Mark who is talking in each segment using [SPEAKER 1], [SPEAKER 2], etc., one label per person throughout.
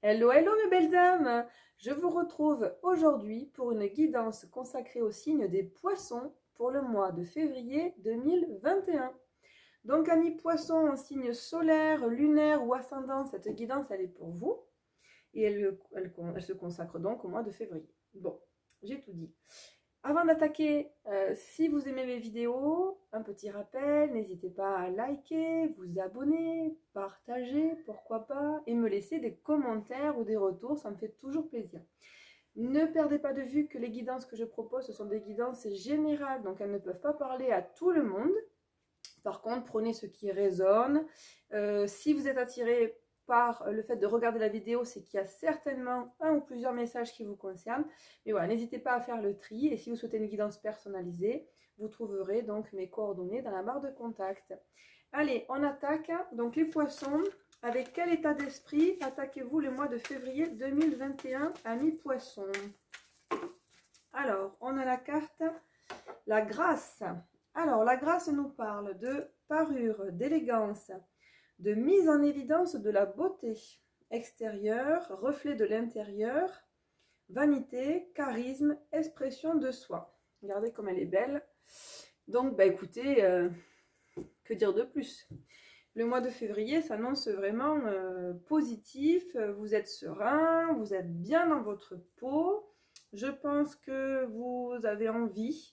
[SPEAKER 1] Hello, hello mes belles âmes! Je vous retrouve aujourd'hui pour une guidance consacrée au signe des poissons pour le mois de février 2021. Donc amis poissons en signe solaire, lunaire ou ascendant, cette guidance elle est pour vous et elle se consacre donc au mois de février. Bon, j'ai tout dit. Avant d'attaquer, si vous aimez mes vidéos, un petit rappel, n'hésitez pas à liker, vous abonner, partager, pourquoi pas, et me laisser des commentaires ou des retours, ça me fait toujours plaisir. Ne perdez pas de vue que les guidances que je propose, ce sont des guidances générales, donc elles ne peuvent pas parler à tout le monde. Par contre, prenez ce qui résonne. Si vous êtes attiré par le fait de regarder la vidéo, c'est qu'il y a certainement un ou plusieurs messages qui vous concernent. Mais voilà, n'hésitez pas à faire le tri. Et si vous souhaitez une guidance personnalisée, vous trouverez donc mes coordonnées dans la barre de contact. Allez, on attaque. Donc les poissons, avec quel état d'esprit attaquez-vous le mois de février 2021, amis poissons? Alors, on a la carte la grâce. Alors, la grâce nous parle de parure, d'élégance, de mise en évidence de la beauté extérieure, reflet de l'intérieur, vanité, charisme, expression de soi. Regardez comme elle est belle. Donc, bah écoutez, que dire de plus? Le mois de février s'annonce vraiment positif. Vous êtes serein, vous êtes bien dans votre peau. Je pense que vous avez envie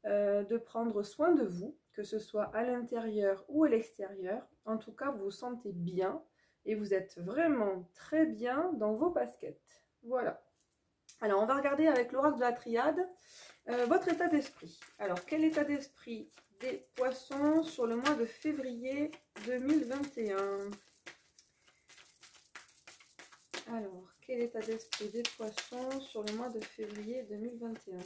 [SPEAKER 1] de prendre soin de vous, que ce soit à l'intérieur ou à l'extérieur. En tout cas, vous vous sentez bien et vous êtes vraiment très bien dans vos baskets. Voilà. Alors, on va regarder avec l'oracle de la triade votre état d'esprit. Alors, quel état d'esprit des poissons sur le mois de février 2021? Alors, quel état d'esprit des poissons sur le mois de février 2021?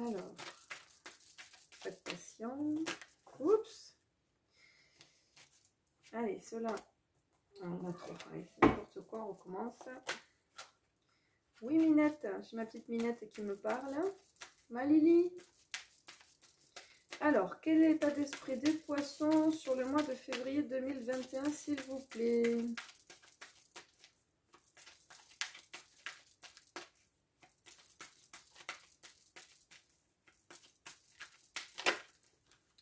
[SPEAKER 1] Alors, faites patient. Oups. Allez, cela. On a trop. Allez, c'est n'importe quoi, on recommence. Oui, Minette. J'ai ma petite Minette qui me parle. Ma Lily. Alors, quel est l'état d'esprit des poissons sur le mois de février 2021, s'il vous plaît?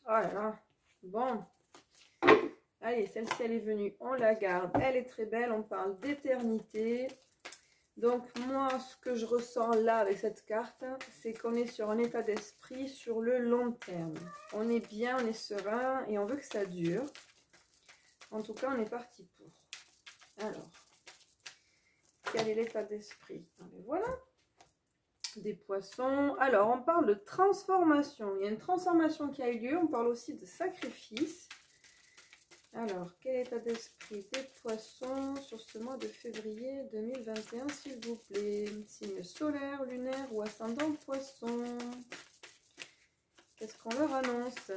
[SPEAKER 1] Oh là là, bon. Allez, celle-ci, elle est venue, on la garde. Elle est très belle, on parle d'éternité. Donc, moi, ce que je ressens là avec cette carte, c'est qu'on est sur un état d'esprit sur le long terme. On est bien, on est serein et on veut que ça dure. En tout cas, on est parti pour. Alors, quel est l'état d'esprit? Voilà. Des poissons. Alors, on parle de transformation. Il y a une transformation qui a eu lieu. On parle aussi de sacrifice. Alors, quel état d'esprit des poissons sur ce mois de février 2021, s'il vous plaît? Signe solaire, lunaire ou ascendant poisson. Qu'est-ce qu'on leur annonce?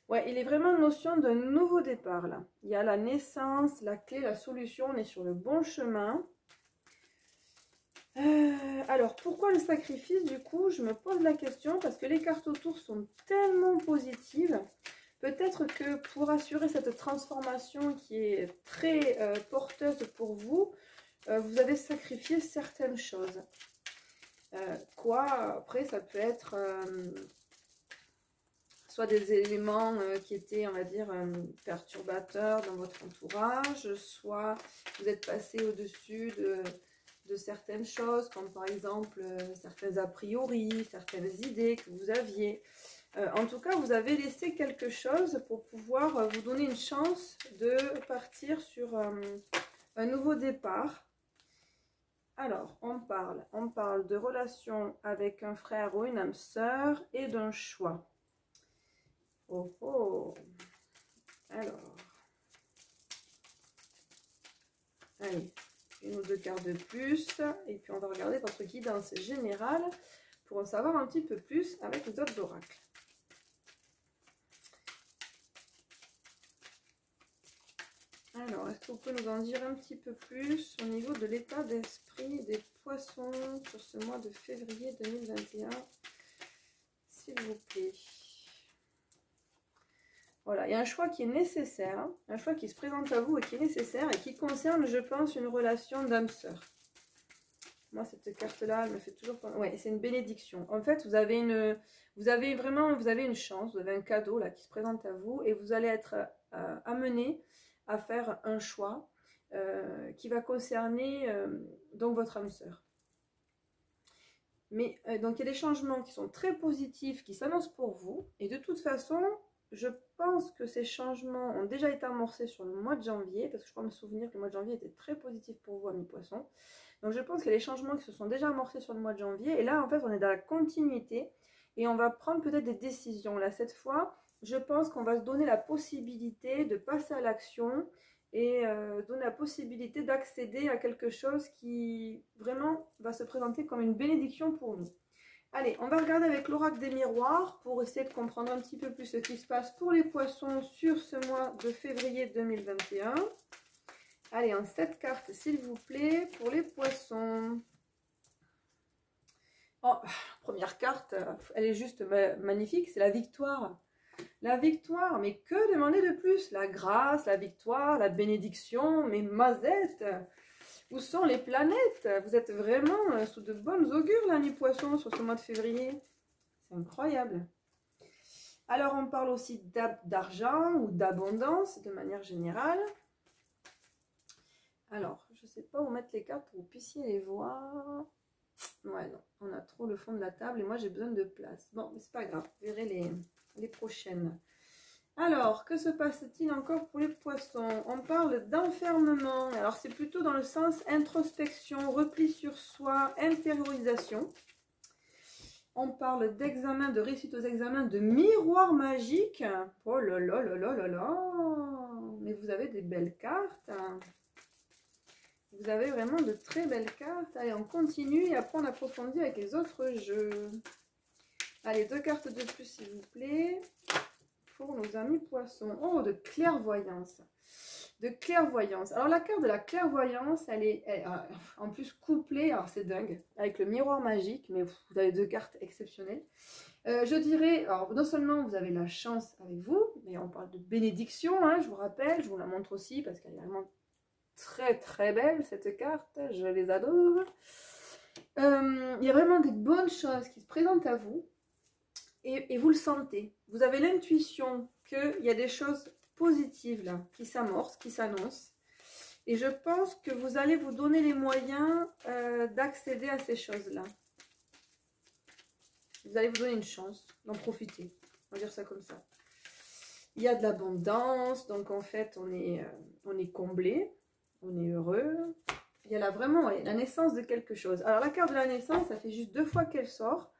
[SPEAKER 1] Ouais, il est vraiment une notion d'un nouveau départ là. Il y a la naissance, la clé, la solution, on est sur le bon chemin. Alors, pourquoi le sacrifice? Du coup, je me pose la question parce que les cartes autour sont tellement positives. Peut-être que pour assurer cette transformation qui est très porteuse pour vous, vous avez sacrifié certaines choses. Après, ça peut être soit des éléments qui étaient, on va dire, perturbateurs dans votre entourage, soit vous êtes passé au-dessus de certaines choses, comme par exemple certains a priori, certaines idées que vous aviez. En tout cas, vous avez laissé quelque chose pour pouvoir vous donner une chance de partir sur un nouveau départ. Alors, on parle de relation avec un frère ou une âme sœur et d'un choix. Oh oh. Alors, allez, une ou deux cartes de plus. Et puis, on va regarder votre guidance générale pour en savoir un petit peu plus avec les autres oracles. Alors, est-ce que vous pouvez nous en dire un petit peu plus au niveau de l'état d'esprit des poissons sur ce mois de février 2021, s'il vous plaît? Voilà, il y a un choix qui est nécessaire, hein, un choix qui se présente à vous et qui est nécessaire et qui concerne, je pense, une relation d'âme-sœur. Moi, cette carte-là, elle me fait toujours... Ouais, c'est une bénédiction. En fait, vous avez une chance, vous avez un cadeau là qui se présente à vous et vous allez être amené à faire un choix qui va concerner donc votre âme sœur. Mais donc, il y a des changements qui sont très positifs, qui s'annoncent pour vous. Et de toute façon, je pense que ces changements ont déjà été amorcés sur le mois de janvier, parce que je crois me souvenir que le mois de janvier était très positif pour vous, amis poissons. Donc je pense qu'il y a des changements qui se sont déjà amorcés sur le mois de janvier. Et là, en fait, on est dans la continuité et on va prendre peut-être des décisions. Là, cette fois, je pense qu'on va se donner la possibilité de passer à l'action et donner la possibilité d'accéder à quelque chose qui vraiment va se présenter comme une bénédiction pour nous. Allez, on va regarder avec l'oracle des miroirs pour essayer de comprendre un petit peu plus ce qui se passe pour les poissons sur ce mois de février 2021. Allez, en 7 cartes, s'il vous plaît, pour les poissons. Oh, première carte, elle est juste magnifique, c'est la victoire. La victoire, mais que demander de plus? La grâce, la victoire, la bénédiction, mais mazette. Où sont les planètes? Vous êtes vraiment sous de bonnes augures, l'ami poisson, sur ce mois de février. C'est incroyable. Alors, on parle aussi d'argent ou d'abondance, de manière générale. Alors, je ne sais pas où mettre les cartes pour que vous puissiez les voir. Ouais, non, on a trop le fond de la table et moi, j'ai besoin de place. Bon, mais c'est pas grave, vous verrez les prochaines. Alors, que se passe-t-il encore pour les poissons? On parle d'enfermement. Alors, c'est plutôt dans le sens introspection, repli sur soi, intériorisation. On parle d'examen, de réussite aux examens, de miroir magique. Oh là là là là là là. Mais vous avez des belles cartes. Vous avez vraiment de très belles cartes. Allez, on continue et après on approfondit avec les autres jeux. Allez, 2 cartes de plus, s'il vous plaît. Pour nos amis poissons. Oh, de clairvoyance. De clairvoyance. Alors, la carte de la clairvoyance, elle est en plus couplée, alors c'est dingue, avec le miroir magique, mais vous avez 2 cartes exceptionnelles. Je dirais, alors non seulement vous avez la chance avec vous, mais on parle de bénédiction, hein, je vous rappelle, je vous la montre aussi parce qu'elle est vraiment très très belle cette carte, je les adore. Il y a vraiment des bonnes choses qui se présentent à vous. Et vous le sentez, vous avez l'intuition qu'il y a des choses positives là, qui s'amorcent, qui s'annoncent. Et je pense que vous allez vous donner les moyens d'accéder à ces choses-là. Vous allez vous donner une chance d'en profiter, on va dire ça comme ça. Il y a de l'abondance, donc en fait on est comblé, on est heureux. Il y a là vraiment la naissance de quelque chose. Alors la carte de la naissance, ça fait juste 2 fois qu'elle sort.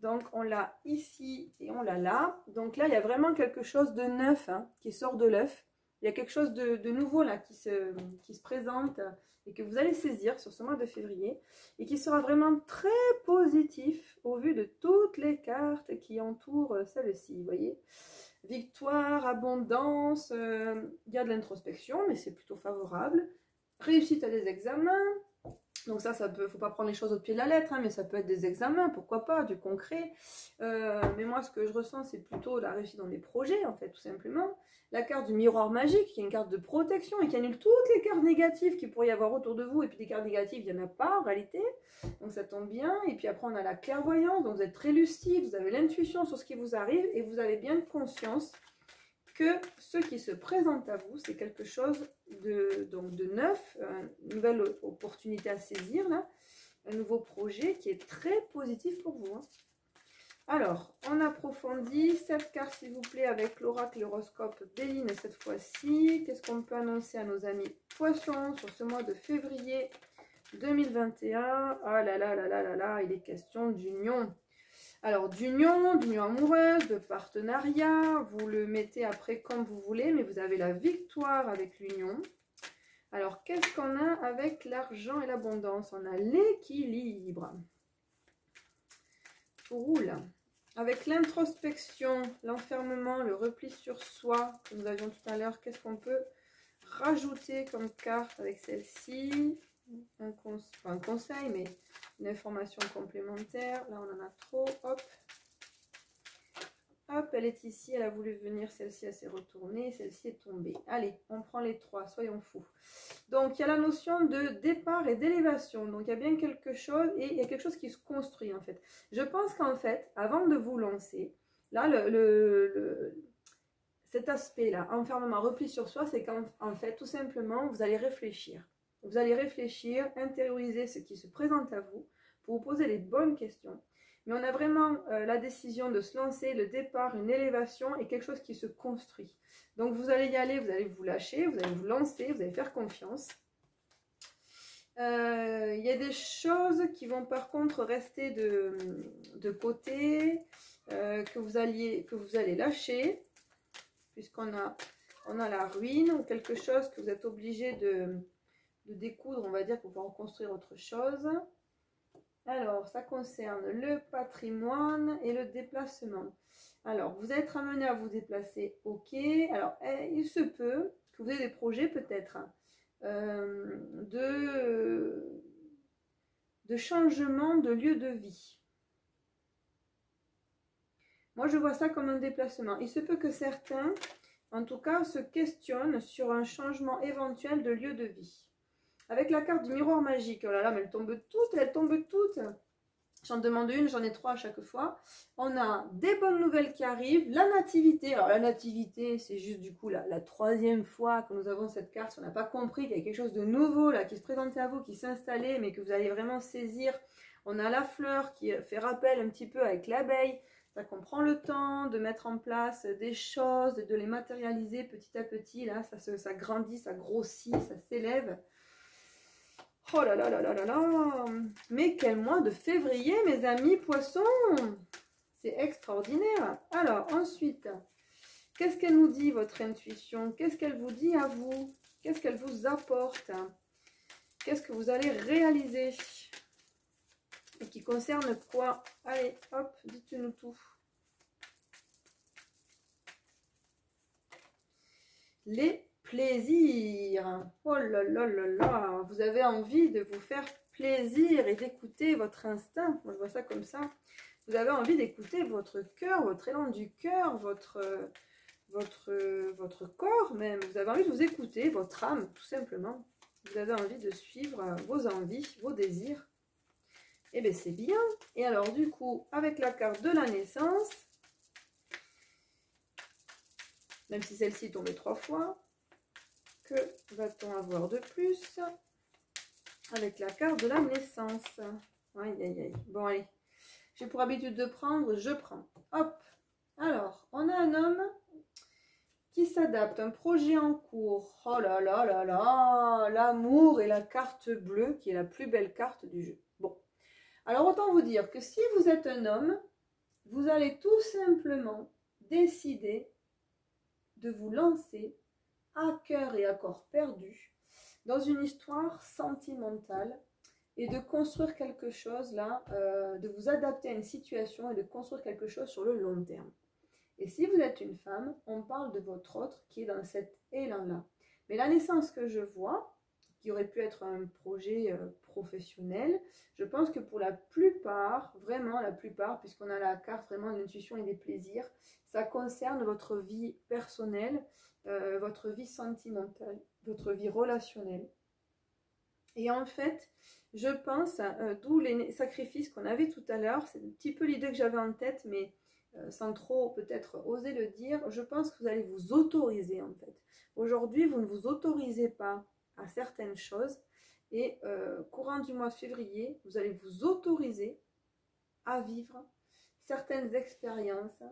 [SPEAKER 1] Donc, on l'a ici et on l'a là. Donc là, il y a vraiment quelque chose de neuf hein, qui sort de l'œuf. Il y a quelque chose de nouveau là qui se présente et que vous allez saisir sur ce mois de février. Et qui sera vraiment très positif au vu de toutes les cartes qui entourent celle-ci. Vous voyez, victoire, abondance, il y a de l'introspection, mais c'est plutôt favorable. Réussite à des examens. Donc ça peut, faut pas prendre les choses au pied de la lettre, hein, mais ça peut être des examens, pourquoi pas, du concret. Mais moi, ce que je ressens, c'est plutôt la réussite dans les projets, en fait, tout simplement. La carte du miroir magique, qui est une carte de protection et qui annule toutes les cartes négatives qu'il pourrait y avoir autour de vous. Et puis des cartes négatives, il n'y en a pas en réalité. Donc ça tombe bien. Et puis après, on a la clairvoyance, donc vous êtes très lucide, vous avez l'intuition sur ce qui vous arrive et vous avez bien conscience que ce qui se présente à vous, c'est quelque chose de neuf, une nouvelle opportunité à saisir, là, un nouveau projet qui est très positif pour vous. Hein. Alors, on approfondit cette carte, s'il vous plaît, avec l'oracle horoscope d'Éline cette fois-ci. Qu'est-ce qu'on peut annoncer à nos amis poissons sur ce mois de février 2021? Ah là là là là là là, il est question d'union. Alors, d'union amoureuse, de partenariat, vous le mettez après comme vous voulez, mais vous avez la victoire avec l'union. Alors, qu'est-ce qu'on a avec l'argent et l'abondance? On a l'équilibre. Tout roule. Avec l'introspection, l'enfermement, le repli sur soi que nous avions tout à l'heure, qu'est-ce qu'on peut rajouter comme carte avec celle-ci? Un conseil, mais une information complémentaire. Là, on en a trop. Hop. Hop, elle est ici. Elle a voulu venir. Celle-ci, elle s'est retournée. Celle-ci est tombée. Allez, on prend les trois. Soyons fous. Donc, il y a la notion de départ et d'élévation. Donc, il y a bien quelque chose et il y a quelque chose qui se construit, en fait. Je pense qu'en fait, avant de vous lancer, là, cet aspect-là, enfermement, repli sur soi, c'est qu'en fait, tout simplement, vous allez réfléchir. Vous allez réfléchir, intérioriser ce qui se présente à vous pour vous poser les bonnes questions. Mais on a vraiment la décision de se lancer, le départ, une élévation et quelque chose qui se construit. Donc vous allez y aller, vous allez vous lâcher, vous allez vous lancer, vous allez faire confiance. Il y a des choses qui vont par contre rester de côté, que vous allez lâcher, puisqu'on a la ruine ou quelque chose que vous êtes obligé de découdre, on va dire, pour pouvoir construire autre chose. Alors, ça concerne le patrimoine et le déplacement. Alors, vous êtes amené à vous déplacer, ok. Alors, il se peut que vous ayez des projets peut-être de changement de lieu de vie. Moi, je vois ça comme un déplacement. Il se peut que certains, en tout cas, se questionnent sur un changement éventuel de lieu de vie. Avec la carte du miroir magique, oh là là, mais elles tombent toutes. J'en demande une, j'en ai trois à chaque fois. On a des bonnes nouvelles qui arrivent, la nativité. Alors la nativité, c'est juste du coup la troisième fois que nous avons cette carte. On n'a pas compris qu'il y a quelque chose de nouveau là qui se présentait à vous, qui s'installait, mais que vous allez vraiment saisir. On a la fleur qui fait rappel un petit peu avec l'abeille. Ça qu'on prend le temps de mettre en place des choses, de les matérialiser petit à petit. Là, ça grandit, ça grossit, ça s'élève. Oh là là là là là là! Mais quel mois de février, mes amis poissons! C'est extraordinaire! Alors, ensuite, qu'est-ce qu'elle nous dit, votre intuition? Qu'est-ce qu'elle vous dit à vous? Qu'est-ce qu'elle vous apporte? Qu'est-ce que vous allez réaliser? Et qui concerne quoi? Allez, hop, dites-nous tout. Les plaisir. Oh là là là là, vous avez envie de vous faire plaisir et d'écouter votre instinct. Moi, je vois ça comme ça. Vous avez envie d'écouter votre cœur, votre élan du cœur, votre corps même. Vous avez envie de vous écouter, votre âme, tout simplement. Vous avez envie de suivre vos envies, vos désirs. Eh bien, c'est bien. Et alors, du coup, avec la carte de la naissance, même si celle-ci tombait 3 fois, que va-t-on avoir de plus avec la carte de la naissance? Aïe, aïe, aïe. Bon, allez. J'ai pour habitude de prendre, je prends. Hop. Alors, on a un homme qui s'adapte, un projet en cours. Oh là là là là, l'amour et la carte bleue, qui est la plus belle carte du jeu. Bon. Alors, autant vous dire que si vous êtes un homme, vous allez tout simplement décider de vous lancer à cœur et à corps perdu dans une histoire sentimentale et de construire quelque chose là, de vous adapter à une situation et de construire quelque chose sur le long terme. Et si vous êtes une femme, on parle de votre autre qui est dans cet élan-là. Mais la naissance que je vois, qui aurait pu être un projet professionnel, je pense que pour la plupart, vraiment la plupart, puisqu'on a la carte vraiment de l'intuition et des plaisirs, ça concerne votre vie personnelle, votre vie sentimentale, votre vie relationnelle. Et en fait, je pense, d'où les sacrifices qu'on avait tout à l'heure, c'est un petit peu l'idée que j'avais en tête, mais sans trop peut-être oser le dire, je pense que vous allez vous autoriser en fait. Aujourd'hui, vous ne vous autorisez pas à certaines choses et courant du mois de février, vous allez vous autoriser à vivre certaines expériences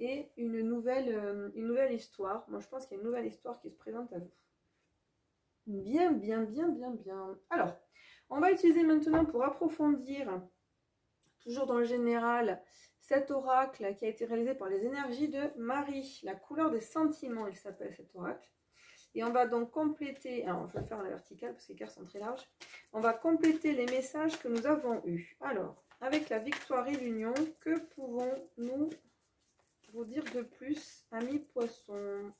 [SPEAKER 1] et une nouvelle histoire. Moi, je pense qu'il y a une nouvelle histoire qui se présente à vous. Bien, bien, bien, bien, bien. Alors, on va utiliser maintenant pour approfondir, toujours dans le général, cet oracle qui a été réalisé par les énergies de Marie. La couleur des sentiments, il s'appelle cet oracle. Et on va donc compléter, alors je vais faire à la verticale parce que les cartes sont très larges. On va compléter les messages que nous avons eus. Alors, avec la victoire et l'union, que pouvons-nous vous dire de plus, amis poissons?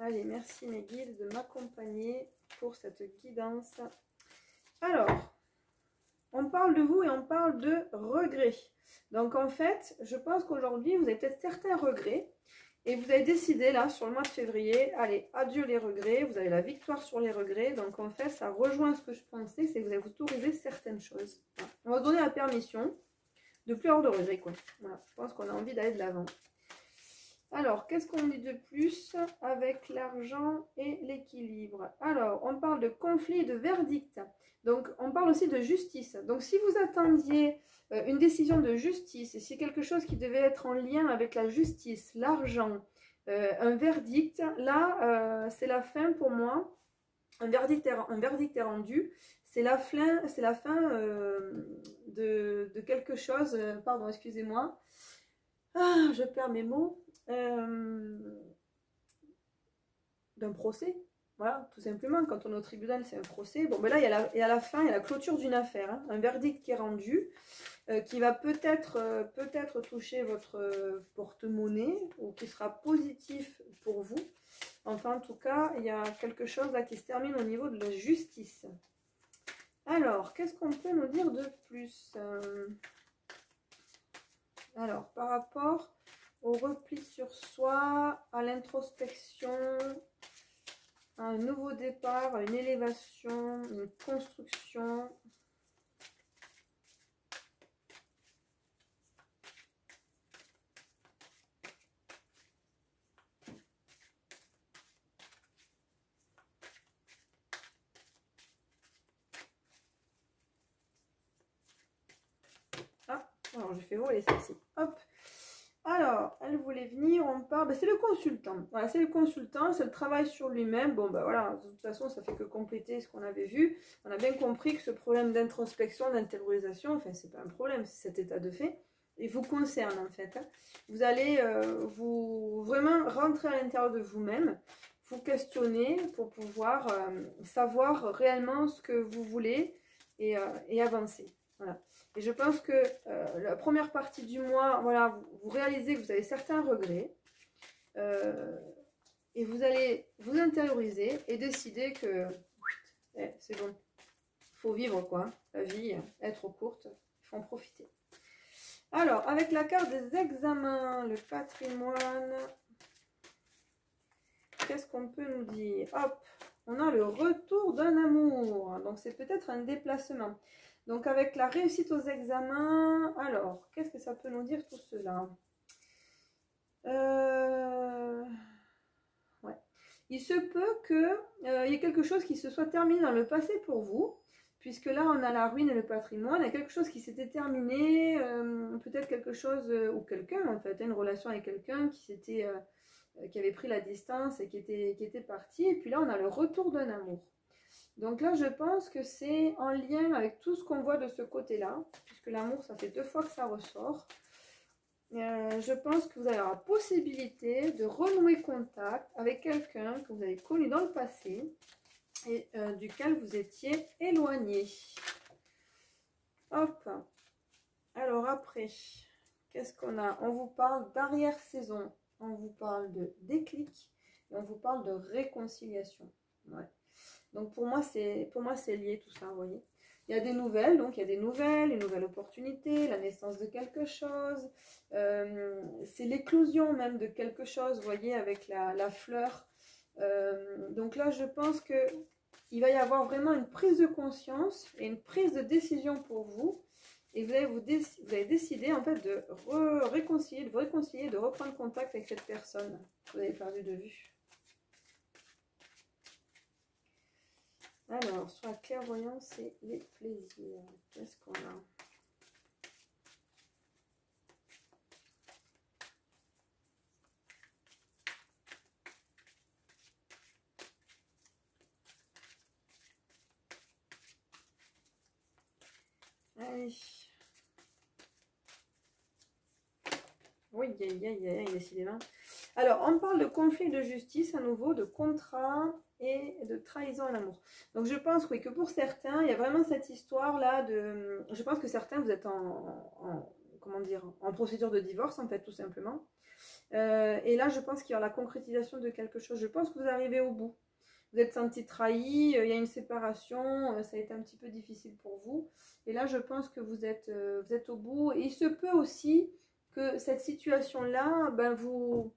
[SPEAKER 1] Allez, merci mes guides de m'accompagner pour cette guidance. Alors, on parle de vous et on parle de regrets. Donc en fait, je pense qu'aujourd'hui, vous avez peut-être certains regrets. Et vous avez décidé là, sur le mois de février, allez, adieu les regrets. Vous avez la victoire sur les regrets. Donc en fait, ça rejoint ce que je pensais, c'est que vous allez vous autoriser certaines choses. Voilà. On va se donner la permission de plus avoir de regrets, quoi. Voilà, je pense qu'on a envie d'aller de l'avant. Alors, qu'est-ce qu'on dit de plus avec l'argent et l'équilibre? Alors, on parle de conflit et de verdict. Donc, on parle aussi de justice. Donc, si vous attendiez une décision de justice, et si quelque chose qui devait être en lien avec la justice, l'argent, un verdict, là, c'est la fin pour moi. Un verdict est rendu. C'est la fin, de quelque chose. Pardon, excusez-moi. Ah, je perds mes mots. D'un procès, voilà, tout simplement. Quand on est au tribunal, c'est un procès. Bon, mais là, il y a la fin, il y a la clôture d'une affaire, hein, un verdict qui est rendu, qui va peut-être toucher votre porte-monnaie, ou qui sera positif pour vous. Enfin, en tout cas, il y a quelque chose là qui se termine au niveau de la justice. Alors, qu'est-ce qu'on peut nous dire de plus? Alors, par rapport au repli sur soi, à l'introspection, à un nouveau départ, à une élévation, une construction. Ah, alors je fais voler celle-ci. Hop. Alors, elle voulait venir, on part. Ben, c'est le consultant. Voilà, c'est le consultant, c'est le travail sur lui-même. Bon, ben voilà, de toute façon, ça fait que compléter ce qu'on avait vu. On a bien compris que ce problème d'introspection, d'intériorisation, enfin, c'est pas un problème, c'est cet état de fait. Il vous concerne en fait. Hein. Vous allez vous vraiment rentrer à l'intérieur de vous-même, vous questionner pour pouvoir savoir réellement ce que vous voulez et avancer. Voilà. Et je pense que la première partie du mois, voilà, vous réalisez que vous avez certains regrets et vous allez vous intérioriser et décider que c'est bon, il faut vivre quoi, la vie est trop courte, il faut en profiter. Alors, avec la carte des examens, le patrimoine, qu'est-ce qu'on peut nous dire? Hop, on a le retour d'un amour, donc c'est peut-être un déplacement. Donc avec la réussite aux examens, alors, qu'est-ce que ça peut nous dire tout cela? Ouais. Il se peut qu'il y ait quelque chose qui se soit terminé dans le passé pour vous, puisque là on a la ruine et le patrimoine, il y a quelque chose qui s'était terminé, peut-être quelque chose, ou quelqu'un en fait, une relation avec quelqu'un qui avait pris la distance et qui était parti, et puis là on a le retour d'un amour. Donc là, je pense que c'est en lien avec tout ce qu'on voit de ce côté-là, puisque l'amour, ça fait 2 fois que ça ressort. Je pense que vous avez la possibilité de renouer contact avec quelqu'un que vous avez connu dans le passé et duquel vous étiez éloigné. Hop. Alors après, qu'est-ce qu'on a? On vous parle d'arrière-saison, on vous parle de déclic et on vous parle de réconciliation. Ouais. Donc pour moi, c'est lié tout ça, vous voyez. Il y a des nouvelles, donc il y a des nouvelles, une nouvelle opportunité, la naissance de quelque chose. C'est l'éclosion même de quelque chose, vous voyez, avec la fleur. Donc là, je pense qu'il va y avoir vraiment une prise de conscience et une prise de décision pour vous. Et vous allez décider en fait de vous réconcilier, de reprendre contact avec cette personne que vous avez perdu de vue. Alors, sur la clairvoyance et les plaisirs, qu'est-ce qu'on a? Allez. Oui, décidément. Alors, on parle de conflit de justice à nouveau, de contrat et de trahison à l'amour. Donc, je pense oui, que pour certains, il y a vraiment cette histoire-là de... Je pense que certains, vous êtes comment dire, en procédure de divorce, en fait, tout simplement. Et là, je pense qu'il y a la concrétisation de quelque chose. Je pense que vous arrivez au bout. Vous êtes senti trahi, il y a une séparation, ça a été un petit peu difficile pour vous. Et là, je pense que vous êtes au bout. Et il se peut aussi que cette situation-là, ben, vous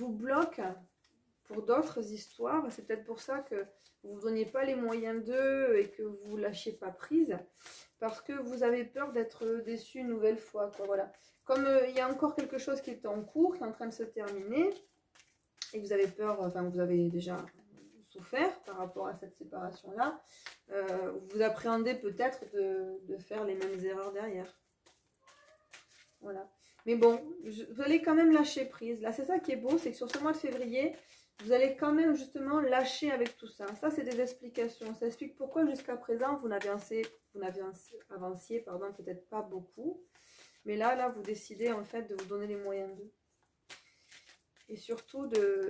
[SPEAKER 1] bloque pour d'autres histoires. C'est peut-être pour ça que vous ne vous donniez pas les moyens d'eux et que vous ne lâchez pas prise. Parce que vous avez peur d'être déçu une nouvelle fois, quoi, voilà. Comme il y a encore quelque chose qui est en cours, qui est en train de se terminer, et que vous avez peur, enfin vous avez déjà souffert par rapport à cette séparation-là, vous appréhendez peut-être de faire les mêmes erreurs derrière. Voilà. Mais bon, vous allez quand même lâcher prise. Là, c'est ça qui est beau, c'est que sur ce mois de février, vous allez quand même justement lâcher avec tout ça. Ça, c'est des explications. Ça explique pourquoi jusqu'à présent, vous n'avanciez peut-être pas beaucoup. Mais là, vous décidez en fait de vous donner les moyens d'eux. Et surtout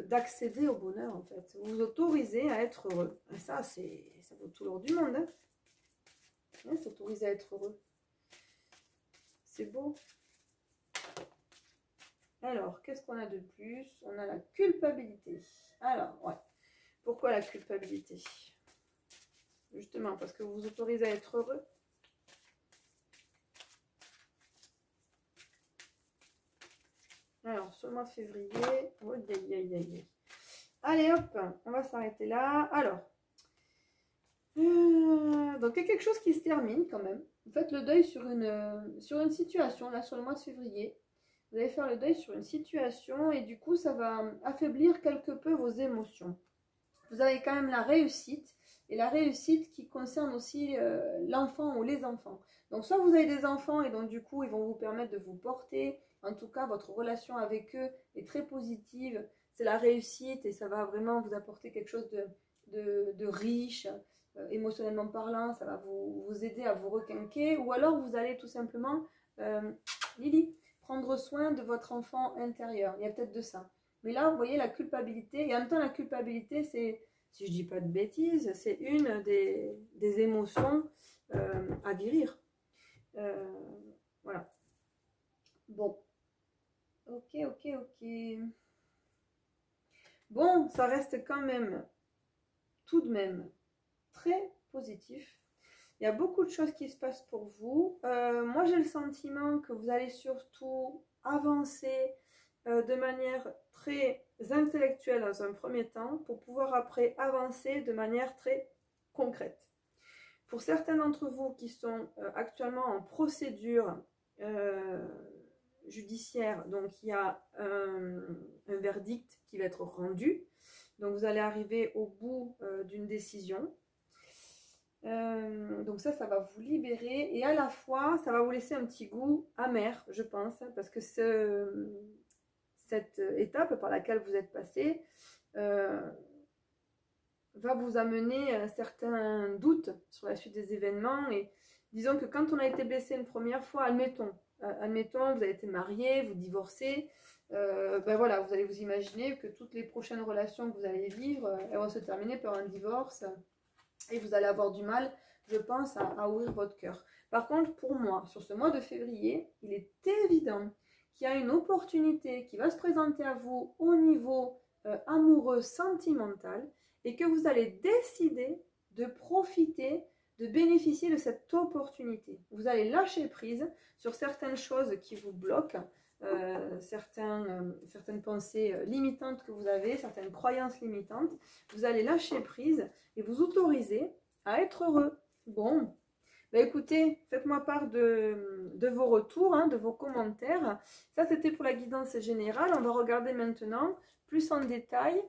[SPEAKER 1] d'accéder au bonheur en fait. Vous vous autorisez à être heureux. Et ça vaut tout l'or du monde. Hein, s'autoriser à être heureux. C'est beau. Alors, qu'est-ce qu'on a de plus? On a la culpabilité. Alors, ouais. Pourquoi la culpabilité? Justement, parce que vous vous autorisez à être heureux. Alors, sur le mois de février. Oh, allez, hop, on va s'arrêter là. Alors, donc il y a quelque chose qui se termine quand même. Vous faites le deuil sur une situation, là, sur le mois de février. Vous allez faire le deuil sur une situation et du coup, ça va affaiblir quelque peu vos émotions. Vous avez quand même la réussite et la réussite qui concerne aussi l'enfant ou les enfants. Donc, soit vous avez des enfants et donc du coup, ils vont vous permettre de vous porter. En tout cas, votre relation avec eux est très positive. C'est la réussite et ça va vraiment vous apporter quelque chose de riche, émotionnellement parlant. Ça va vous aider à vous requinquer. Ou alors, vous allez tout simplement, Lily, prendre soin de votre enfant intérieur. Il y a peut-être de ça. Mais là, vous voyez la culpabilité. Et en même temps, la culpabilité, c'est, si je ne dis pas de bêtises, c'est une des émotions à guérir. Voilà. Bon. Ok. Bon, ça reste quand même, tout de même, très positif. Il y a beaucoup de choses qui se passent pour vous. Moi, j'ai le sentiment que vous allez surtout avancer de manière très intellectuelle dans un premier temps pour pouvoir après avancer de manière très concrète. Pour certains d'entre vous qui sont actuellement en procédure judiciaire, donc il y a un verdict qui va être rendu. Donc vous allez arriver au bout d'une décision. Donc ça va vous libérer et à la fois ça va vous laisser un petit goût amer, je pense, parce que cette étape par laquelle vous êtes passé va vous amener certains doutes sur la suite des événements. Et disons que quand on a été blessé une première fois, admettons vous avez été marié, vous divorcez, ben voilà, vous allez vous imaginer que toutes les prochaines relations que vous allez vivre, elles vont se terminer par un divorce. Et vous allez avoir du mal, je pense, à ouvrir votre cœur. Par contre, pour moi, sur ce mois de février, il est évident qu'il y a une opportunité qui va se présenter à vous au niveau amoureux, sentimental, et que vous allez décider de profiter, de bénéficier de cette opportunité. Vous allez lâcher prise sur certaines choses qui vous bloquent, certaines pensées limitantes que vous avez, certaines croyances limitantes. Vous allez lâcher prise et vous autoriser à être heureux. Bon, bah écoutez, faites-moi part de vos retours, hein, de vos commentaires. Ça, c'était pour la guidance générale. On va regarder maintenant plus en détail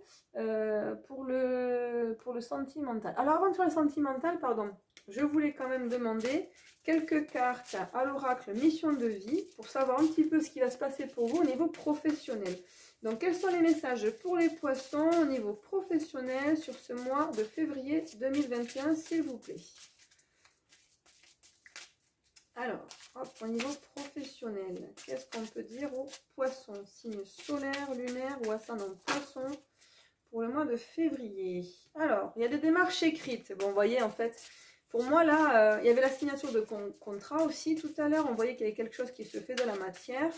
[SPEAKER 1] pour le sentimental. Alors, avant de faire le sentimental, pardon, je voulais quand même demander quelques cartes à l'oracle mission de vie pour savoir un petit peu ce qui va se passer pour vous au niveau professionnel. Donc, quels sont les messages pour les poissons au niveau professionnel sur ce mois de février 2021, s'il vous plaît? Alors, hop, au niveau professionnel, qu'est-ce qu'on peut dire aux poissons? Signe solaire, lunaire ou ascendant poisson pour le mois de février. Alors, il y a des démarches écrites. Bon, vous voyez, en fait, pour moi, là, il y avait la signature de contrat aussi. Tout à l'heure, on voyait qu'il y avait quelque chose qui se fait de la matière.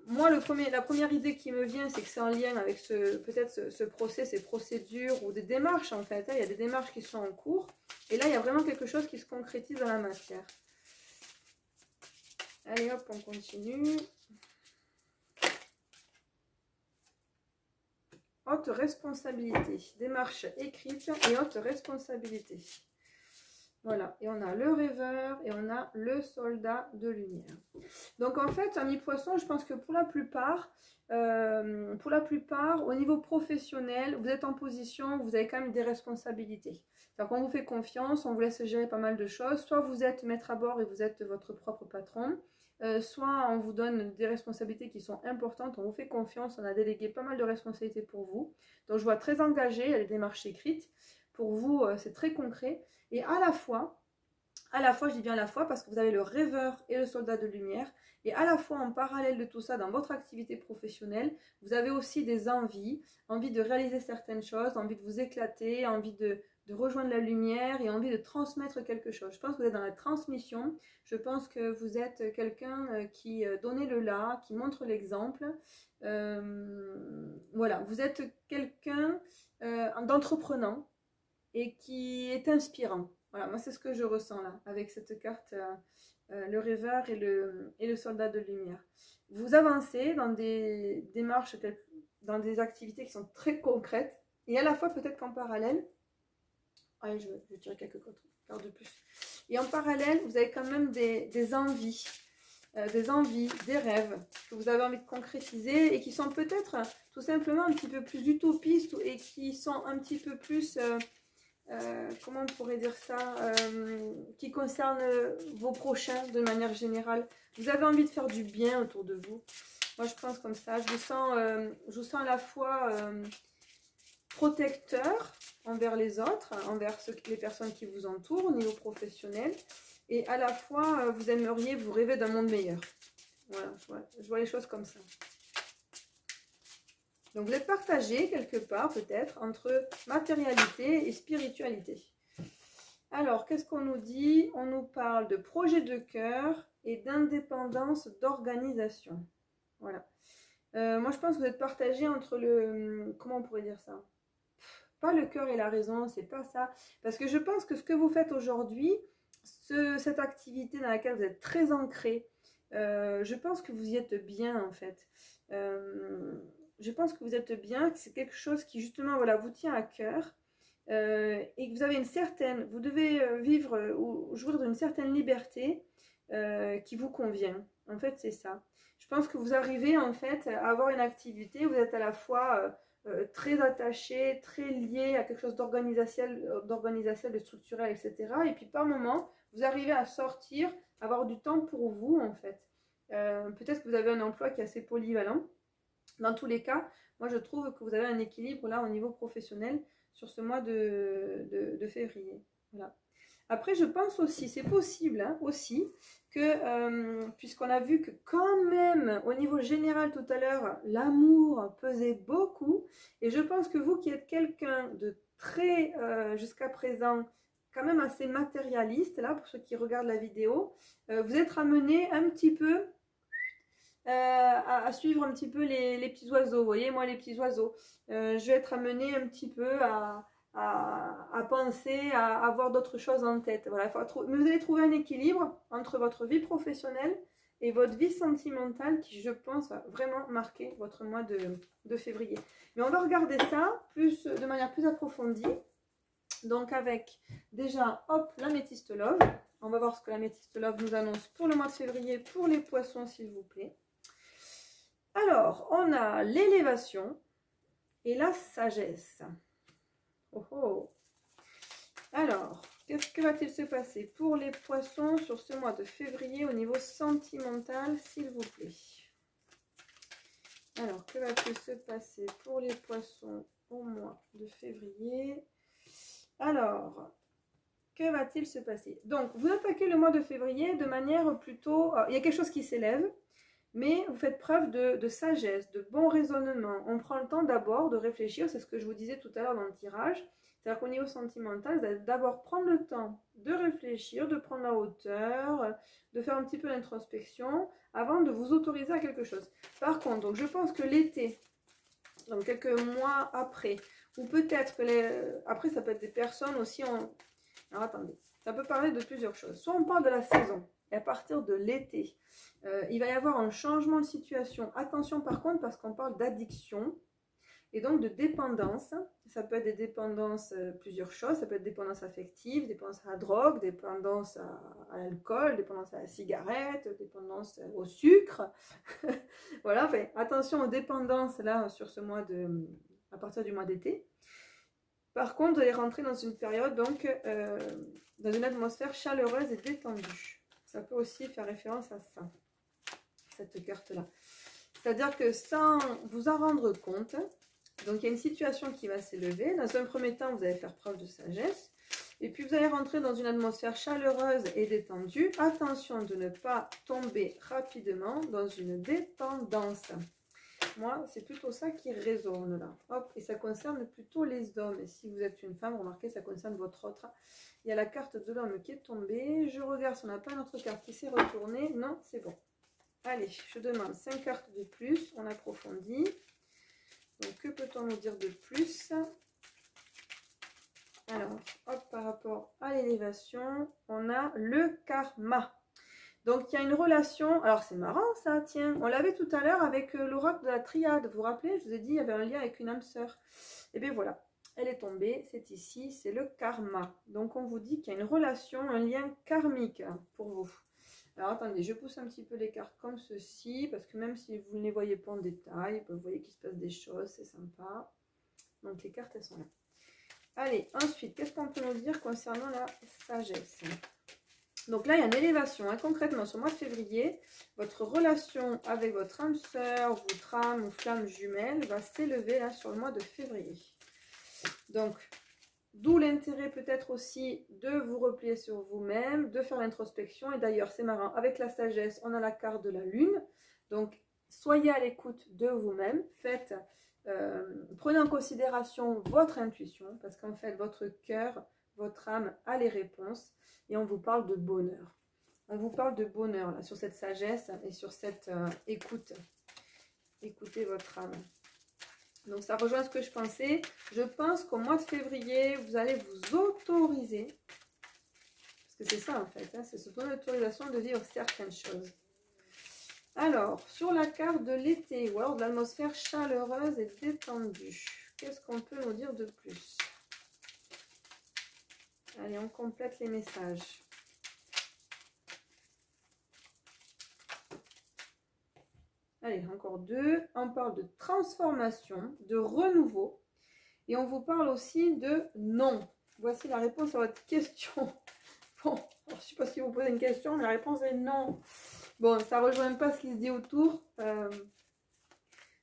[SPEAKER 1] Moi, la première idée qui me vient, c'est que c'est en lien avec peut-être ce procès, ces procédures ou des démarches en fait. Hein. Il y a des démarches qui sont en cours. Et là, il y a vraiment quelque chose qui se concrétise dans la matière. Allez hop, on continue. Haute responsabilité. Démarche écrite et haute responsabilité. Voilà, et on a le rêveur et on a le soldat de lumière. Donc en fait, amis poissons, je pense que pour la plupart, au niveau professionnel, vous êtes en position, vous avez quand même des responsabilités. C'est-à-dire qu'on vous fait confiance, on vous laisse gérer pas mal de choses. Soit vous êtes maître à bord et vous êtes votre propre patron, soit on vous donne des responsabilités qui sont importantes, on vous fait confiance, on a délégué pas mal de responsabilités pour vous. Donc je vois très engagé, il y a les démarches écrites. Pour vous, c'est très concret. Et à la fois, je dis bien à la fois parce que vous avez le rêveur et le soldat de lumière, et à la fois en parallèle de tout ça, dans votre activité professionnelle, vous avez aussi des envies de réaliser certaines choses, envie de vous éclater, envie de rejoindre la lumière et envie de transmettre quelque chose. Je pense que vous êtes dans la transmission, je pense que vous êtes quelqu'un qui donne le là, qui montre l'exemple. Voilà, vous êtes quelqu'un d'entreprenant et qui est inspirant. Voilà, moi c'est ce que je ressens là, avec cette carte, le rêveur et le soldat de lumière. Vous avancez dans des démarches, dans des activités qui sont très concrètes, et à la fois peut-être qu'en parallèle, allez, je vais tirer quelques cartes de plus, et en parallèle, vous avez quand même des envies, des rêves que vous avez envie de concrétiser, et qui sont peut-être tout simplement un petit peu plus utopistes, et qui sont un petit peu plus... comment on pourrait dire ça, qui concerne vos prochains de manière générale. Vous avez envie de faire du bien autour de vous. Moi, je pense comme ça. Je vous sens à la fois protecteur envers les autres, envers les personnes qui vous entourent au niveau professionnel. Et à la fois, vous aimeriez, vous rêver d'un monde meilleur. Voilà, je vois les choses comme ça. Donc, vous êtes partagé quelque part, peut-être, entre matérialité et spiritualité. Alors, qu'est-ce qu'on nous dit? On nous parle de projet de cœur et d'indépendance d'organisation. Voilà. Moi, je pense que vous êtes partagé entre le... Comment on pourrait dire ça? Pas le cœur et la raison, c'est pas ça. Parce que je pense que ce que vous faites aujourd'hui, cette activité dans laquelle vous êtes très ancré, je pense que vous y êtes bien, en fait. Je pense que vous êtes bien, que c'est quelque chose qui justement voilà, vous tient à cœur et que vous avez vous devez vivre ou jouir d'une certaine liberté qui vous convient. En fait, c'est ça. Je pense que vous arrivez en fait à avoir une activité où vous êtes à la fois très attaché, très lié à quelque chose d'organisationnel, de structurel, etc. Et puis par moment, vous arrivez à sortir, avoir du temps pour vous en fait. Peut-être que vous avez un emploi qui est assez polyvalent. Dans tous les cas, moi je trouve que vous avez un équilibre là au niveau professionnel sur ce mois de février. Voilà. Après, je pense aussi, c'est possible hein, aussi, que puisqu'on a vu que quand même au niveau général tout à l'heure, l'amour pesait beaucoup, et je pense que vous qui êtes quelqu'un de très, jusqu'à présent, quand même assez matérialiste, là, pour ceux qui regardent la vidéo, vous êtes amené un petit peu à suivre un petit peu les petits oiseaux. Vous voyez, moi, les petits oiseaux. Je vais être amenée un petit peu à penser, à avoir d'autres choses en tête. Voilà, mais vous allez trouver un équilibre entre votre vie professionnelle et votre vie sentimentale qui, je pense, va vraiment marquer votre mois de février. Mais on va regarder ça de manière plus approfondie. Donc avec déjà, hop, l'améthyste love. On va voir ce que l'améthyste love nous annonce pour le mois de février pour les poissons, s'il vous plaît. Alors, on a l'élévation et la sagesse. Oh oh. Alors, que va-t-il se passer pour les poissons sur ce mois de février au niveau sentimental, s'il vous plaît? Alors, que va-t-il se passer pour les poissons au mois de février? Alors, que va-t-il se passer? Donc, vous attaquez le mois de février de manière plutôt... il y a quelque chose qui s'élève. mais vous faites preuve de sagesse, de bon raisonnement. On prend le temps d'abord de réfléchir, c'est ce que je vous disais tout à l'heure dans le tirage. C'est-à-dire qu'au niveau sentimental, vous allez d'abord prendre le temps de réfléchir, de prendre la hauteur, de faire un petit peu l'introspection avant de vous autoriser à quelque chose. Par contre, donc je pense que l'été, donc quelques mois après, ou peut-être que après ça peut être des personnes aussi, alors attendez, ça peut parler de plusieurs choses. Soit on parle de la saison, et à partir de l'été, il va y avoir un changement de situation. Attention par contre, parce qu'on parle d'addiction, et donc de dépendance. Ça peut être des dépendances, plusieurs choses. Ça peut être dépendance affective, dépendance à la drogue, dépendance à l'alcool, dépendance à la cigarette, dépendance au sucre. Voilà, enfin, attention aux dépendances là sur ce mois à partir du mois d'été. Par contre, vous allez rentrer dans une période, donc, dans une atmosphère chaleureuse et détendue. Ça peut aussi faire référence à ça, cette carte-là. C'est-à-dire que sans vous en rendre compte, donc il y a une situation qui va s'élever. Dans un premier temps, vous allez faire preuve de sagesse. Et puis vous allez rentrer dans une atmosphère chaleureuse et détendue. Attention de ne pas tomber rapidement dans une dépendance. Moi, c'est plutôt ça qui résonne là. Hop, et ça concerne plutôt les hommes. Et si vous êtes une femme, remarquez, ça concerne votre autre. Il y a la carte de l'homme qui est tombée. Je regarde si on n'a pas une autre carte qui s'est retournée. Non, c'est bon. Allez, je demande 5 cartes de plus. On approfondit. Donc, que peut-on nous dire de plus? Alors, hop, par rapport à l'élévation, on a le karma. Donc, il y a une relation. Alors, c'est marrant ça, tiens. On l'avait tout à l'heure avec l'oracle de la triade. Vous vous rappelez? Je vous ai dit, il y avait un lien avec une âme sœur. Et bien voilà, elle est tombée. C'est ici, c'est le karma. Donc, on vous dit qu'il y a une relation, un lien karmique pour vous. Alors, attendez, je pousse un petit peu les cartes comme ceci, parce que même si vous ne les voyez pas en détail, vous voyez qu'il se passe des choses, c'est sympa. Donc, les cartes, elles sont là. Allez, ensuite, qu'est-ce qu'on peut nous dire concernant la sagesse? Donc là, il y a une élévation. Hein. Concrètement, sur le mois de février, votre relation avec votre âme sœur, votre âme ou flamme jumelle va s'élever là sur le mois de février. Donc, d'où l'intérêt peut-être aussi de vous replier sur vous-même, de faire l'introspection. Et d'ailleurs, c'est marrant, avec la sagesse, on a la carte de la lune. Donc, soyez à l'écoute de vous-même. Prenez en considération votre intuition, parce qu'en fait, votre cœur, votre âme a les réponses. Et on vous parle de bonheur. On vous parle de bonheur là, sur cette sagesse et sur cette écoute. Écoutez votre âme. Donc ça rejoint ce que je pensais. Je pense qu'au mois de février, vous allez vous autoriser, parce que c'est ça en fait, hein, c'est cette autorisation de vivre certaines choses. Alors, sur la carte de l'été, ou alors de l'atmosphère chaleureuse et détendue, qu'est-ce qu'on peut nous dire de plus? Allez, on complète les messages. Allez, encore 2. On parle de transformation, de renouveau. Et on vous parle aussi de non. Voici la réponse à votre question. Bon, alors, je ne sais pas si vous posez une question, mais la réponse est non. Bon, ça ne rejoint pas ce qui se dit autour.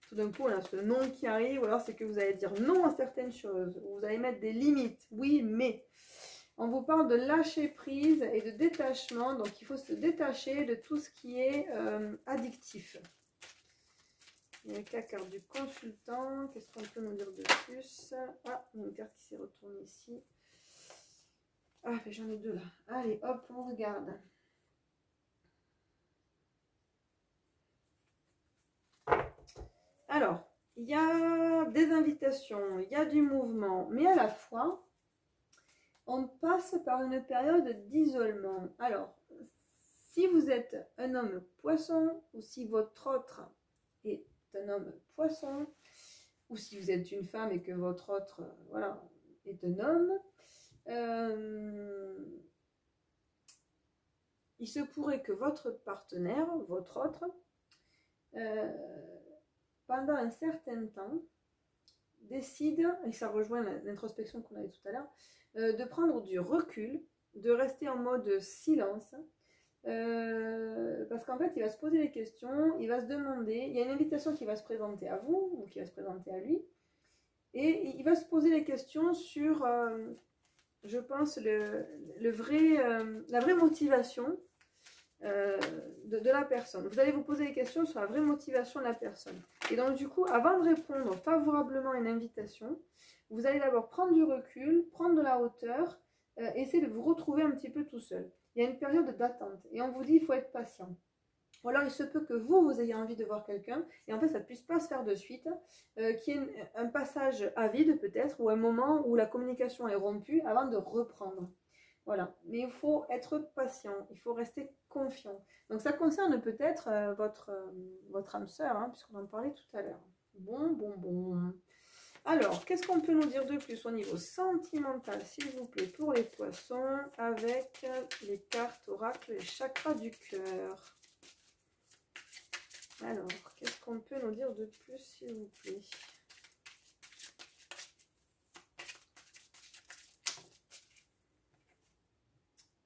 [SPEAKER 1] Tout d'un coup, on a ce non qui arrive. Ou alors, c'est que vous allez dire non à certaines choses. Vous allez mettre des limites. Oui, mais... On vous parle de lâcher prise et de détachement. Donc, il faut se détacher de tout ce qui est addictif. Il y a la carte du consultant. Qu'est-ce qu'on peut nous dire de plus? Ah, une carte qui s'est retournée ici. Ah, j'en ai 2 là. Allez, hop, on regarde. Alors, il y a des invitations, il y a du mouvement, mais à la fois... on passe par une période d'isolement. Alors, si vous êtes un homme poisson, ou si votre autre est un homme poisson, ou si vous êtes une femme et que votre autre voilà, est un homme, il se pourrait que votre partenaire, votre autre, pendant un certain temps, décide, et ça rejoint l'introspection qu'on avait tout à l'heure, de prendre du recul, de rester en mode silence, parce qu'en fait, il va se poser des questions, il va se demander, il y a une invitation qui va se présenter à vous, ou qui va se présenter à lui, et il va se poser des questions sur, je pense, la vraie motivation de la personne. Vous allez vous poser des questions sur la vraie motivation de la personne. Et donc du coup, avant de répondre favorablement à une invitation, vous allez d'abord prendre du recul, prendre de la hauteur, essayer de vous retrouver un petit peu tout seul. Il y a une période d'attente et on vous dit il faut être patient. Ou alors il se peut que vous ayez envie de voir quelqu'un et en fait ça ne puisse pas se faire de suite, qu'il y ait un passage à vide peut-être ou un moment où la communication est rompue avant de reprendre. Voilà, mais il faut être patient, il faut rester confiant. Donc ça concerne peut-être votre âme sœur, hein, puisqu'on en parlait tout à l'heure. Bon. Alors, qu'est-ce qu'on peut nous dire de plus au niveau sentimental, s'il vous plaît, pour les poissons, avec les cartes oracles et chakras du cœur? Alors, qu'est-ce qu'on peut nous dire de plus, s'il vous plaît?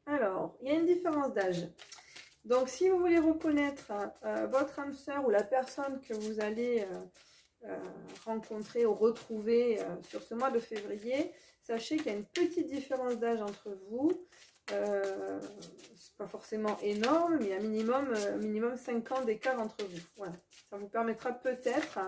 [SPEAKER 1] Alors, il y a une différence d'âge. Donc, si vous voulez reconnaître votre âme sœur ou la personne que vous allez rencontrer ou retrouver sur ce mois de février, sachez qu'il y a une petite différence d'âge entre vous. C'est pas forcément énorme, mais il y a minimum 5 ans d'écart entre vous. Voilà. Ça vous permettra peut-être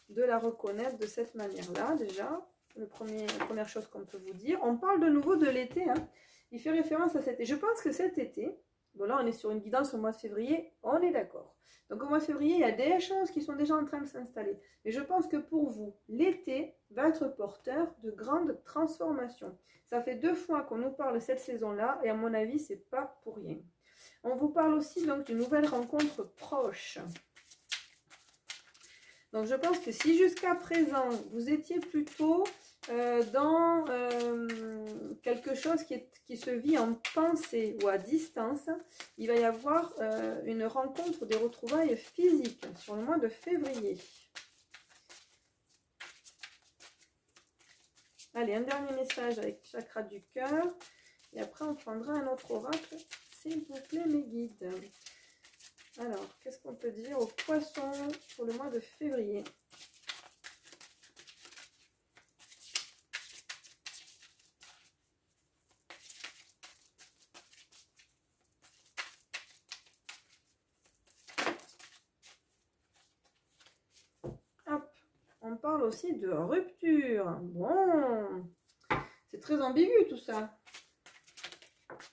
[SPEAKER 1] de la reconnaître de cette manière-là, déjà. La première chose qu'on peut vous dire. On parle de nouveau de l'été, hein. Il fait référence à cet été. Je pense que cet été, bon là on est sur une guidance au mois de février, on est d'accord. Donc au mois de février, il y a des choses qui sont déjà en train de s'installer. Mais je pense que pour vous, l'été va être porteur de grandes transformations. Ça fait 2 fois qu'on nous parle de cette saison-là et à mon avis, c'est pas pour rien. On vous parle aussi donc d'une nouvelle rencontre proche. Donc je pense que si jusqu'à présent, vous étiez plutôt dans quelque chose qui se vit en pensée ou à distance, il va y avoir une rencontre, des retrouvailles physiques sur le mois de février. Allez, un dernier message avec chakra du cœur. Et après, on prendra un autre oracle, s'il vous plaît, mes guides. Alors, qu'est-ce qu'on peut dire aux poissons pour le mois de février? Hop, on parle aussi de rupture. Bon, c'est très ambigu tout ça.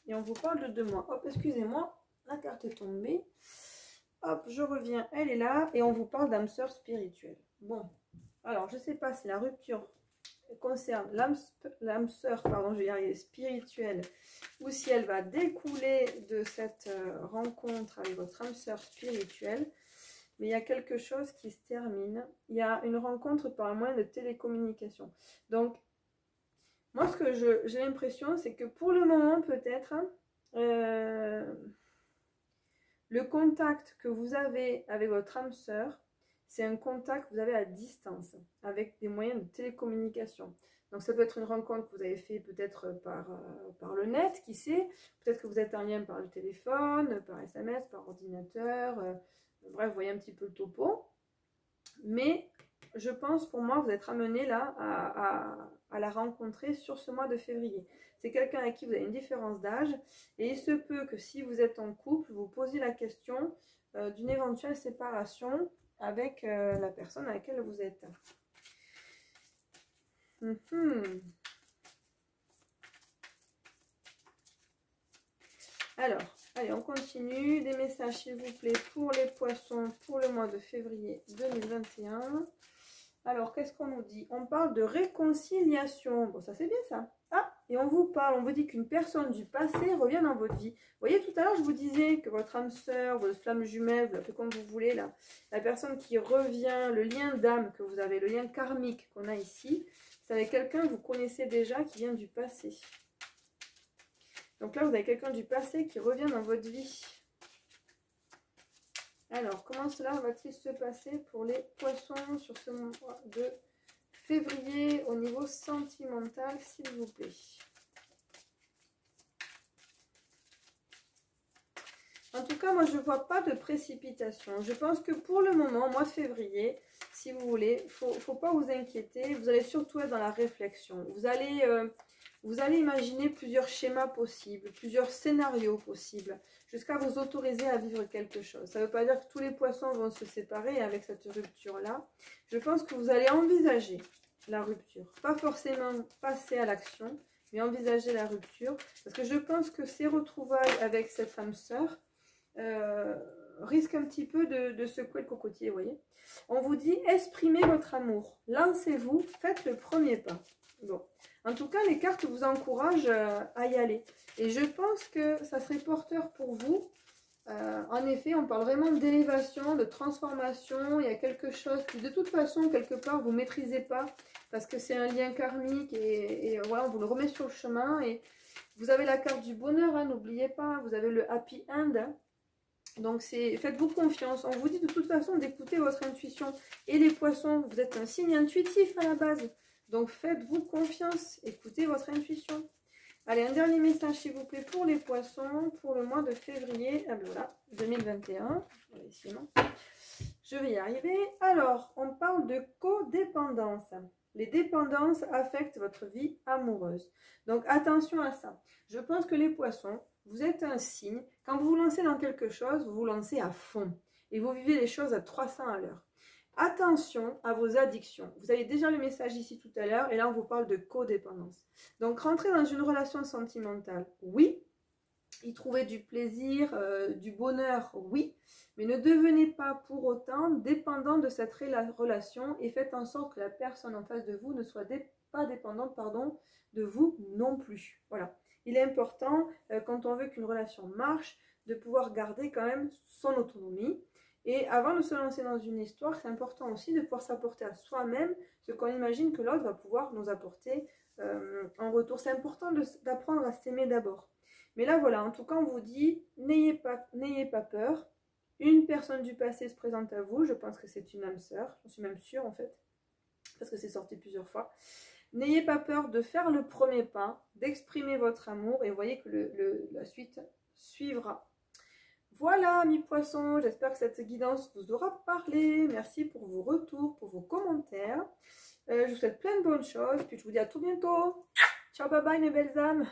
[SPEAKER 1] Et on vous parle de 2 mois. Hop, excusez-moi, la carte est tombée. Hop, je reviens, elle est là. Et on vous parle d'âme sœur spirituelle. Bon, alors je ne sais pas si la rupture concerne l'âme sœur, pardon, je vais y arriver, spirituelle, ou si elle va découler de cette rencontre avec votre âme sœur spirituelle. Mais il y a quelque chose qui se termine. Il y a une rencontre par un moyen de télécommunication. Donc, moi, ce que j'ai l'impression, c'est que pour le moment, peut-être, le contact que vous avez avec votre âme sœur, c'est un contact que vous avez à distance, avec des moyens de télécommunication. Donc ça peut être une rencontre que vous avez fait peut-être par le net, qui sait. Peut-être que vous êtes en lien par le téléphone, par SMS, par ordinateur. Bref, vous voyez un petit peu le topo. Mais je pense, pour moi, vous êtes amené là à la rencontrer sur ce mois de février. C'est quelqu'un avec qui vous avez une différence d'âge. Et il se peut que si vous êtes en couple, vous posiez la question d'une éventuelle séparation avec la personne avec laquelle vous êtes. Alors, allez, on continue. Des messages, s'il vous plaît, pour les poissons pour le mois de février 2021. Alors, qu'est-ce qu'on nous dit? On parle de réconciliation. Bon, ça c'est bien ça. Ah, et on vous dit qu'une personne du passé revient dans votre vie. Vous voyez, tout à l'heure, je vous disais que votre âme sœur, votre flamme jumelle, vous l'appelez comme vous voulez, là, la personne qui revient, le lien d'âme que vous avez, le lien karmique qu'on a ici, c'est avec quelqu'un que vous connaissez déjà qui vient du passé. Donc là, vous avez quelqu'un du passé qui revient dans votre vie. Alors, comment cela va-t-il se passer pour les poissons sur ce mois de février au niveau sentimental, s'il vous plaît? En tout cas, moi, je ne vois pas de précipitation. Je pense que pour le moment, mois de février, si vous voulez, il ne faut pas vous inquiéter. Vous allez surtout être dans la réflexion. Vous allez vous allez imaginer plusieurs schémas possibles, plusieurs scénarios possibles, jusqu'à vous autoriser à vivre quelque chose. Ça ne veut pas dire que tous les poissons vont se séparer avec cette rupture-là. Je pense que vous allez envisager la rupture. Pas forcément passer à l'action, mais envisager la rupture. Parce que je pense que ces retrouvailles avec cette âme sœur risquent un petit peu de secouer le cocotier, vous voyez. On vous dit, exprimez votre amour. Lancez-vous, faites le premier pas. Bon. En tout cas, les cartes vous encouragent à y aller. Et je pense que ça serait porteur pour vous. En effet, on parle vraiment d'élévation, de transformation. Il y a quelque chose que de toute façon, quelque part, vous ne maîtrisez pas. Parce que c'est un lien karmique. Et voilà, on vous le remet sur le chemin. Et vous avez la carte du bonheur, hein, n'oubliez pas. Vous avez le happy end. Hein. Donc, faites-vous confiance. On vous dit de toute façon d'écouter votre intuition. Et les poissons, vous êtes un signe intuitif à la base. Donc, faites-vous confiance. Écoutez votre intuition. Allez, un dernier message, s'il vous plaît, pour les poissons, pour le mois de février. Ah ben voilà, 2021. Sinon, je vais y arriver. Alors, on parle de codépendance. Les dépendances affectent votre vie amoureuse. Donc, attention à ça. Je pense que les poissons, vous êtes un signe. Quand vous vous lancez dans quelque chose, vous vous lancez à fond. Et vous vivez les choses à 300 à l'heure. Attention à vos addictions. Vous avez déjà le message ici tout à l'heure. Et là, on vous parle de codépendance. Donc, rentrer dans une relation sentimentale, oui. Y trouver du plaisir, du bonheur, oui. Mais ne devenez pas pour autant dépendant de cette relation. Et faites en sorte que la personne en face de vous ne soit pas dépendante, pardon, de vous non plus. Voilà. Il est important, quand on veut qu'une relation marche, de pouvoir garder quand même son autonomie. Et avant de se lancer dans une histoire, c'est important aussi de pouvoir s'apporter à soi-même ce qu'on imagine que l'autre va pouvoir nous apporter en retour. C'est important d'apprendre à s'aimer d'abord. Mais là, voilà, en tout cas, on vous dit, n'ayez pas peur. Une personne du passé se présente à vous. Je pense que c'est une âme sœur. J'en suis même sûre, en fait, parce que c'est sorti plusieurs fois. N'ayez pas peur de faire le premier pas, d'exprimer votre amour. Et vous voyez que la suite suivra. Voilà, mes poissons, j'espère que cette guidance vous aura parlé. Merci pour vos retours, pour vos commentaires. Je vous souhaite plein de bonnes choses. Puis je vous dis à tout bientôt. Ciao, bye bye mes belles âmes.